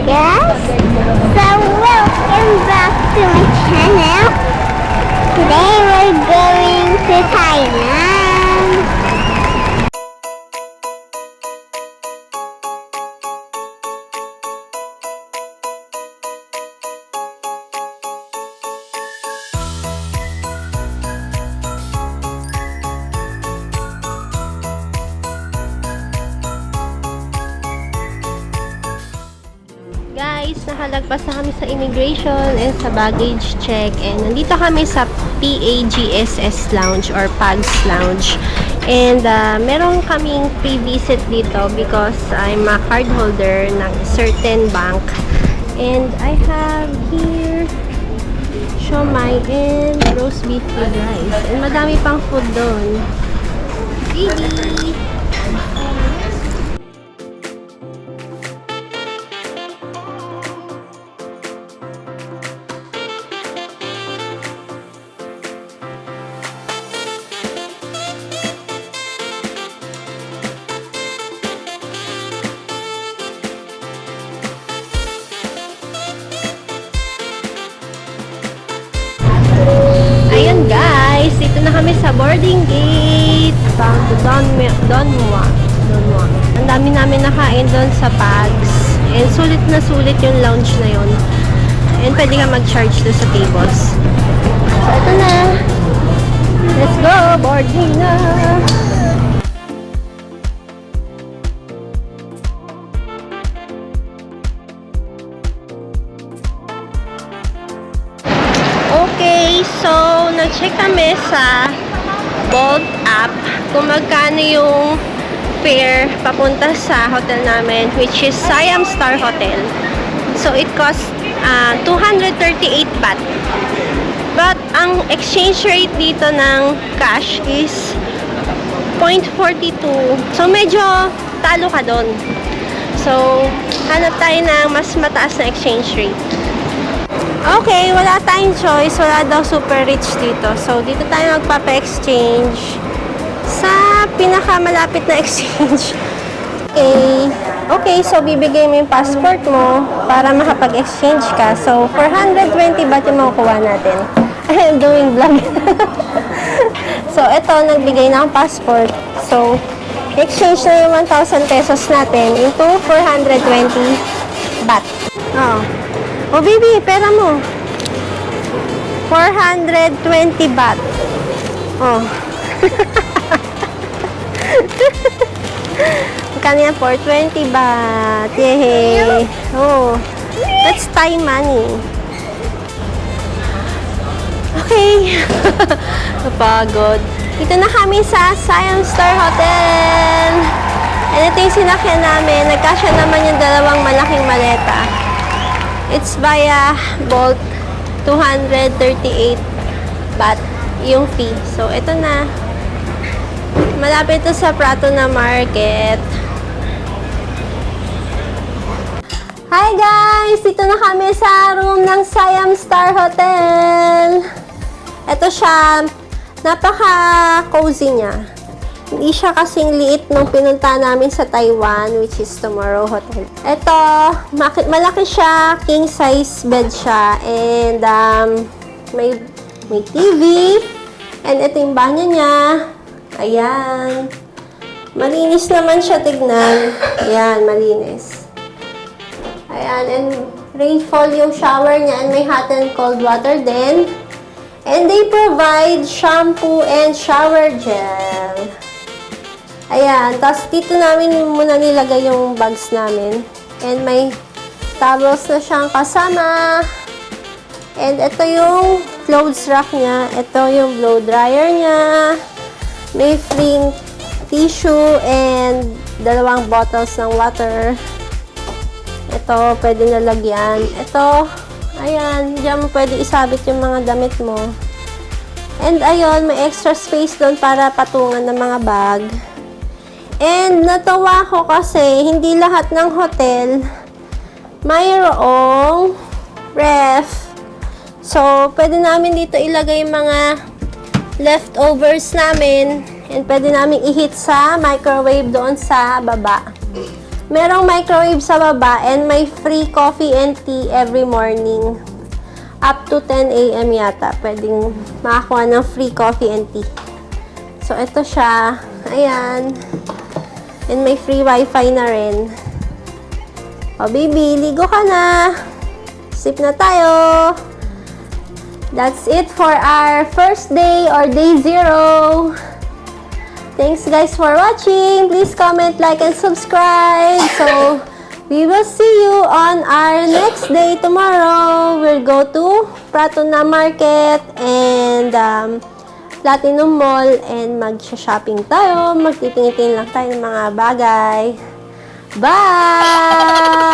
Yes, so welcome back to my channel. Today we're going to Thailand. Guys, nakalagpas na kami sa immigration and sa baggage check, and nandito kami sa PAGSS lounge or PAGSS lounge, and meron kaming pre-visit dito because I'm a card holder ng certain bank, and I have here siomai and roast beef with rice, and madami pang food doon. Baby! Ayun guys, dito na kami sa boarding gate. Donwa. Ang dami namin nakain doon sa PAGSS. And sulit na sulit yung lounge na yun. And pwede ka mag-charge doon sa tables. So ito na. Let's go! Boarding na! Okay, so nag-check kami sa Bolt app kung magkano yung fare papunta sa hotel namin, which is Siam Star Hotel. So it cost 238 baht. But ang exchange rate dito ng cash is 0.42. So medyo talo ka doon. So hanap tayo ng mas mataas na exchange rate. Okay, wala tayong choice. Wala daw super rich dito. So, dito tayo magpapa-exchange sa pinakamalapit na exchange. Okay, so bibigay mo yung passport mo para makapag-exchange ka. So, 420 baht yung makukuha natin. I'm doing vlog. So, ito, nagbigay na ang passport. So, exchange na yung 1,000 pesos natin into 420 baht. Oh, baby, pera mo. 420 baht. Oh. Magkano yan? 420 baht. Yay. Oh. That's Thai money. Okay. Napagod. Dito na kami sa Siam Star Hotel. And ito yung sinakyan namin. Nagkasya naman yung dalawang malaking maleta. It's via Bolt, 238 baht yung fee. So, ito na. Malapit to sa Prato na Market. Hi guys! Dito na kami sa room ng Siam Star Hotel. Ito siya. Napaka-cozy niya. Hindi siya kasing liit nung pinunta namin sa Taiwan, which is Tomorrow Hotel. Ito, malaki siya, king size bed siya, and may TV, and ito yung banyo niya. Ayan. Malinis naman siya tignan. Ayan, malinis. Ayan, and rainfall yung shower niya, and may hot and cold water din. And they provide shampoo and shower gel. Ayan, tapos dito namin muna nilagay yung bags namin. And may towels na siyang kasama. And ito yung clothes rack niya. Ito yung blow dryer niya. May free tissue and dalawang bottles ng water. Ito, pwede nalagyan. Ito, ayan, diyan mo pwede isabit yung mga damit mo. And ayun, may extra space doon para patungan ng mga bag. And natawa ko kasi hindi lahat ng hotel mayroong ref. So, pwede namin dito ilagay yung mga leftovers namin. And pwede namin i-heat sa microwave doon sa baba. Merong microwave sa baba and may free coffee and tea every morning. Up to 10 a.m. yata. Pwedeng makakuha ng free coffee and tea. So, ito siya. Ayan. And may free wifi na rin. O, baby, ligo ka na. Sip na tayo. That's it for our first day or day 0. Thanks guys for watching. Please comment, like, and subscribe. So, we will see you on our next day tomorrow. We'll go to Pratuna Market and Platinum Mall and mag-shopping tayo. Magtitingin lang tayo ng mga bagay. Bye!